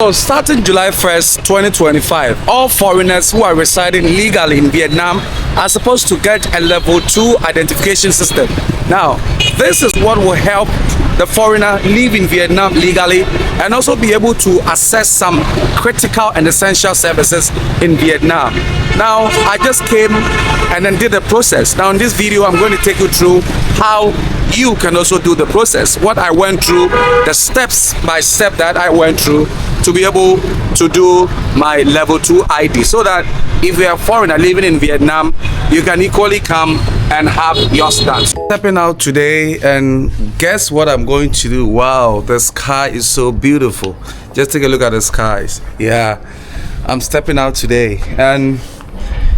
So starting July 1st, 2025, all foreigners who are residing legally in Vietnam are supposed to get a level 2 identification system. Now, this is what will help the foreigner live in Vietnam legally and also be able to access some critical and essential services in Vietnam. Now, I just came and then did the process. Now in this video, I'm going to take you through how you can also do the process, what I went through, the steps by step that I went through to be able to do my level 2 ID, so that if you are a foreigner living in Vietnam, you can equally come and have yours done. Stepping out today, and guess what I'm going to do? Wow, the sky is so beautiful. Just take a look at the skies. Yeah, I'm stepping out today, and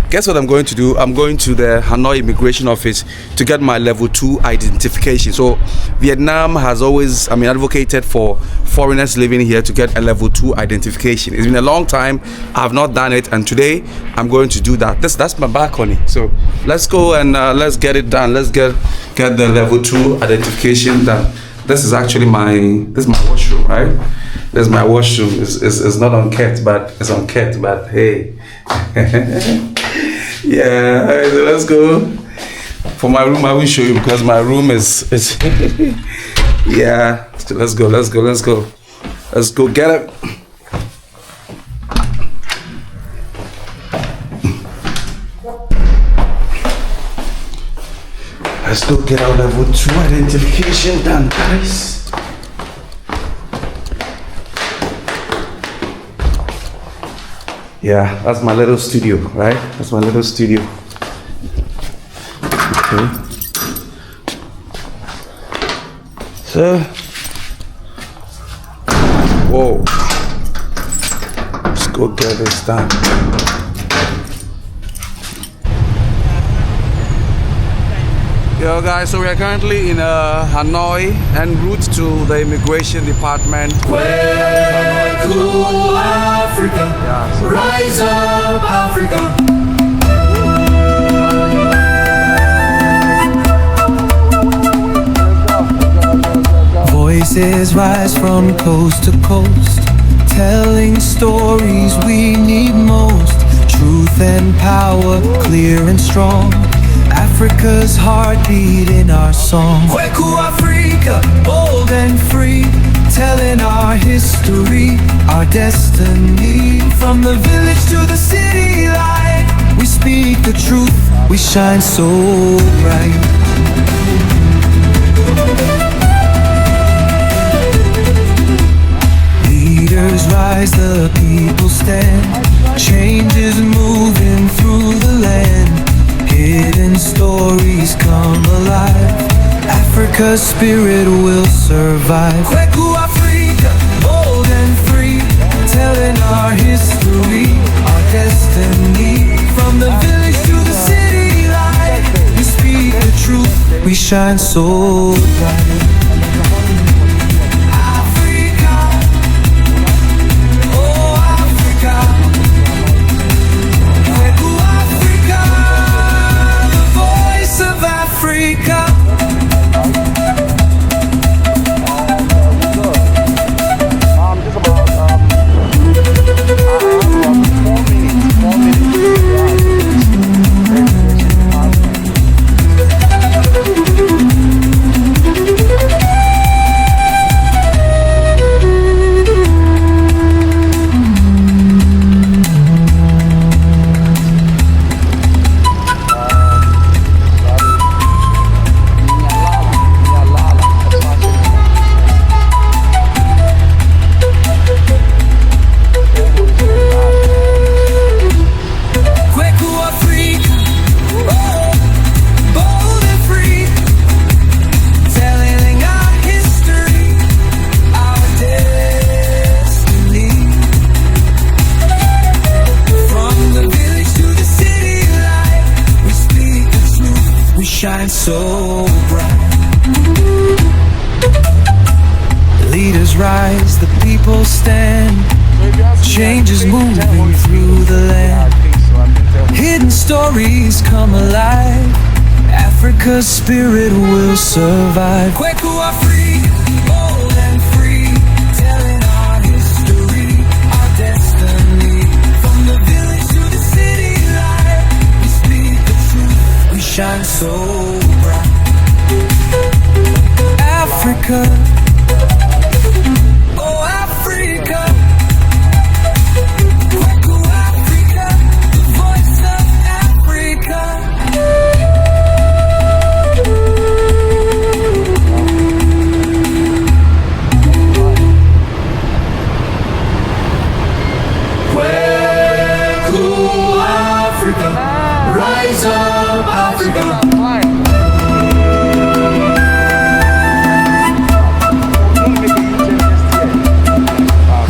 guess what I'm going to do? I'm going to the Hanoi Immigration Office to get my level 2 identification. So Vietnam has always, advocated for foreigners living here to get a level 2 identification. It's been a long time. I have not done it, and today I'm going to do that. That's my balcony. So let's go and let's get it done. Let's get the level 2 identification done. This is actually my washroom, right? This is my washroom. It's not on cat, but it's on cat. But hey. Yeah, all right, so let's go. For my room, I will show you because my room is yeah. So let's go get it. Let's go get our level 2 identification done, guys. Yeah, that's my little studio, right? That's my little studio. Okay. So, whoa. Let's go get this done. Yo guys, so we are currently in Hanoi en route to the immigration department. Where cool Africa, rise up Africa. Voices rise from coast to coast, telling stories we need most. Truth and power, clear and strong. Africa's heartbeat in our song. Kweku Africa, bold and free, telling our history, our destiny. From the village to the city light, we speak the truth, we shine so bright. Leaders rise, the people stand. Change is moving through the land. Hidden stories come alive. Africa's spirit will survive. Kweku Africa, bold and free, telling our history, our destiny. From the village to the city light, we speak the truth, we shine so bright. Shine so bright. Leaders rise, the people stand. Change is moving through the land. Hidden stories come alive. Africa's spirit will survive. Kweku Africa, bold and free, telling our history, Rise up, Africa.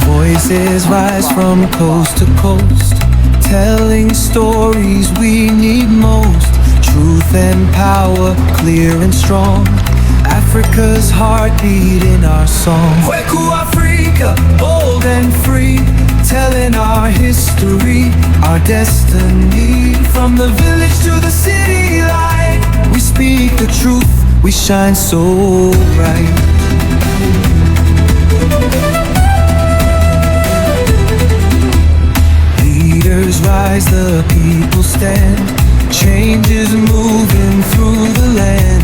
Voices rise from coast to coast, telling stories we need most. Truth and power, clear and strong. Africa's heartbeat in our song. Kweku Africa, bold and free, telling our history, our destiny. From the village to the city light, we speak the truth, we shine so bright. Leaders rise, the people stand. Change is moving through the land.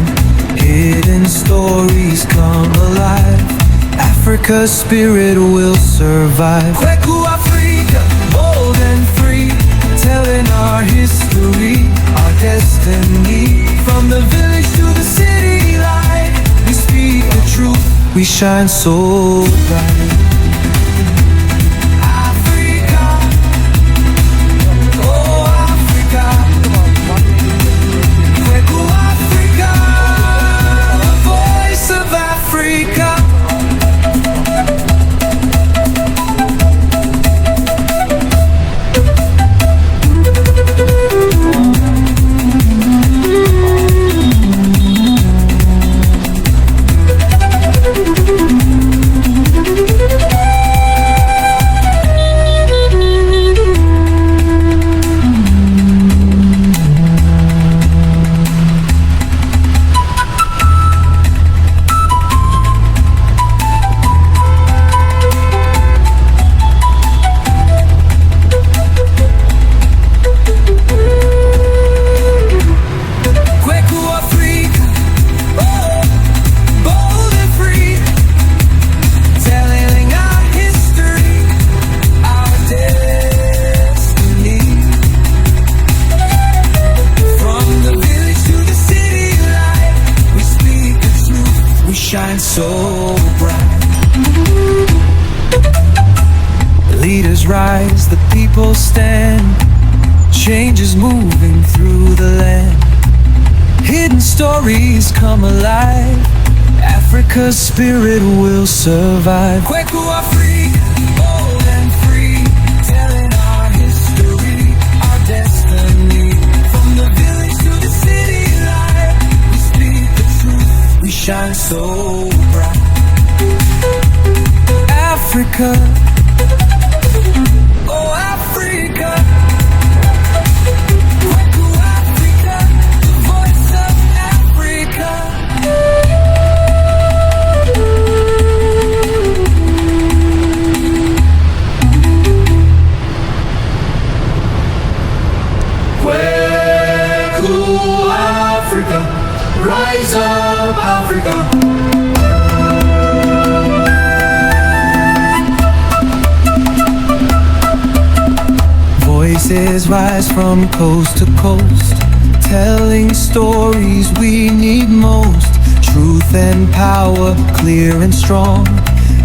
Hidden stories come alive. Africa's spirit will survive. Kweku Africa, bold and free, telling our history, our destiny. From the village to the city light, we speak the truth, we shine so bright. Shine so bright. The leaders rise, the people stand. Change is moving through the land. Hidden stories come alive. Africa's spirit will survive. Kweku Africa, bold and free, telling our history, our destiny. From the village to the city light, we speak the truth, we shine so bright. Africa, oh Africa, Kweku Africa, the voice of Africa. Kweku Africa, rise up Africa. Voices rise from coast to coast, telling stories we need most. Truth and power, clear and strong.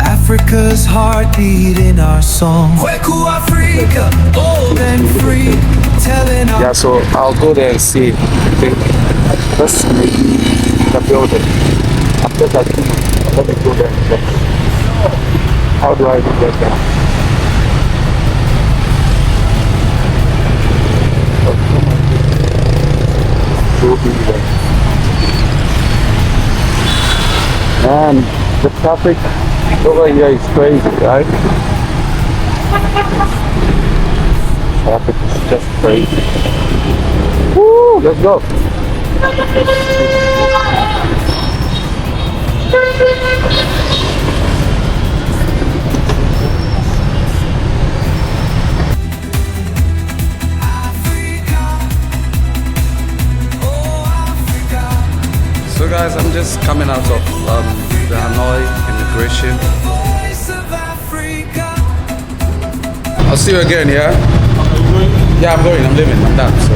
Africa's heartbeat in our song. Kweku Africa, bold and free, telling our... Yeah, so I'll go there and see. I think that's the building. After that, let me go there and check. How do I get there? Man, the traffic over here is crazy, right? Traffic is just crazy. Woo, let's go. So guys, I'm just coming out of the Hanoi immigration. I'll see you again, yeah? Yeah, I'm going, I'm leaving, I'm done, so.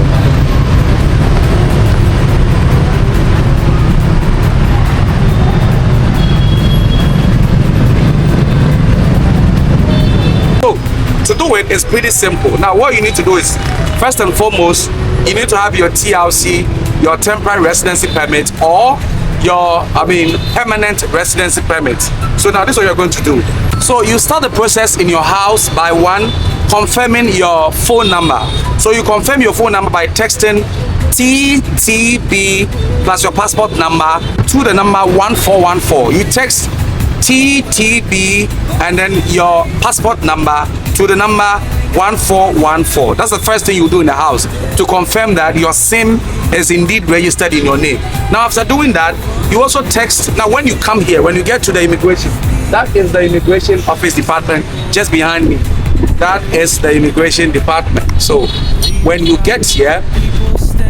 So, to do it is pretty simple. Now what you need to do is, first and foremost, you need to have your TLC, your temporary residency permit, or your, permanent residency permit. So now this is what you're going to do. So you start the process in your house by confirming your phone number. So you confirm your phone number by texting TTB plus your passport number to the number 1414. You text TTB and then your passport number to the number 1414. That's the first thing you do in the house to confirm that your SIM is indeed registered in your name. Now after doing that, you also text. Now when you come here, when you get to the immigration, that is the immigration office department just behind me. That is the immigration department. So when you get here,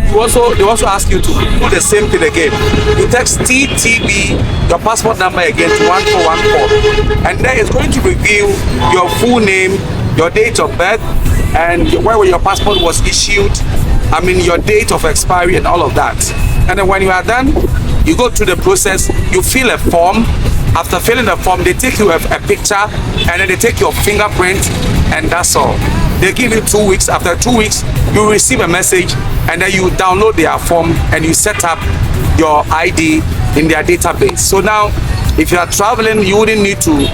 they also ask you to do the same thing again. You text TTB, your passport number again to 1414, and then it's going to reveal your full name, your date of birth, and where your passport was issued, your date of expiry and all of that. And then when you are done, you go through the process, you fill a form. After filling the form, they take you a picture, and then they take your fingerprint, and that's all. They give you 2 weeks. After 2 weeks, you receive a message, and then you download their form and you set up your ID in their database. So now, if you are traveling, you wouldn't need to,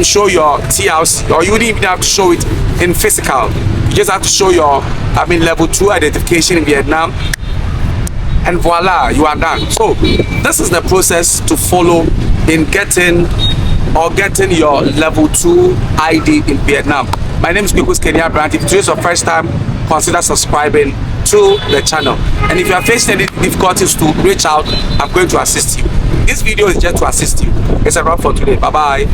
show your TLC, or you wouldn't even have to show it in physical. You just have to show your, level 2 identification in Vietnam, and voila, you are done. So this is the process to follow in getting your level 2 ID in Vietnam. My name is Kenya Brandt. If today is your first time, consider subscribing to the channel. And if you are facing any difficulties to reach out, I'm going to assist you. This video is just to assist you. It's a wrap for today. Bye bye.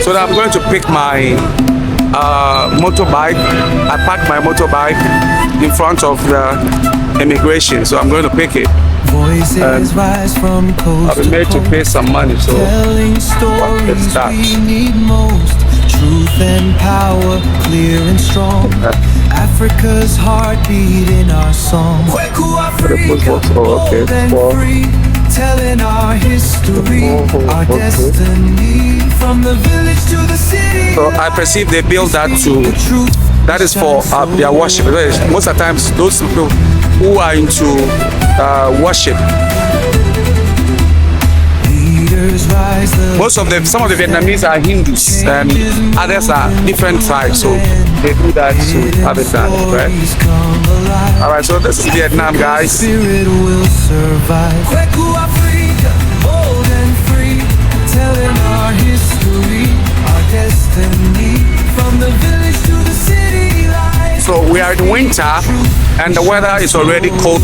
So now I'm going to pick my motorbike. I parked my motorbike in front of the immigration, so I'm going to pick it. I've been made to pay some money, so what is that? Truth and power, clear and strong. Africa's heartbeat in our song. Bold and free, telling our history, our destiny, from the village to the city. So I perceive they built that that is for their worship. Most of the times, those people who are into worship, some of the Vietnamese are Hindus and others are different tribes, so they do that to have it done, right? Alright, so this is Vietnam, guys. So we are in winter and the weather is already cold.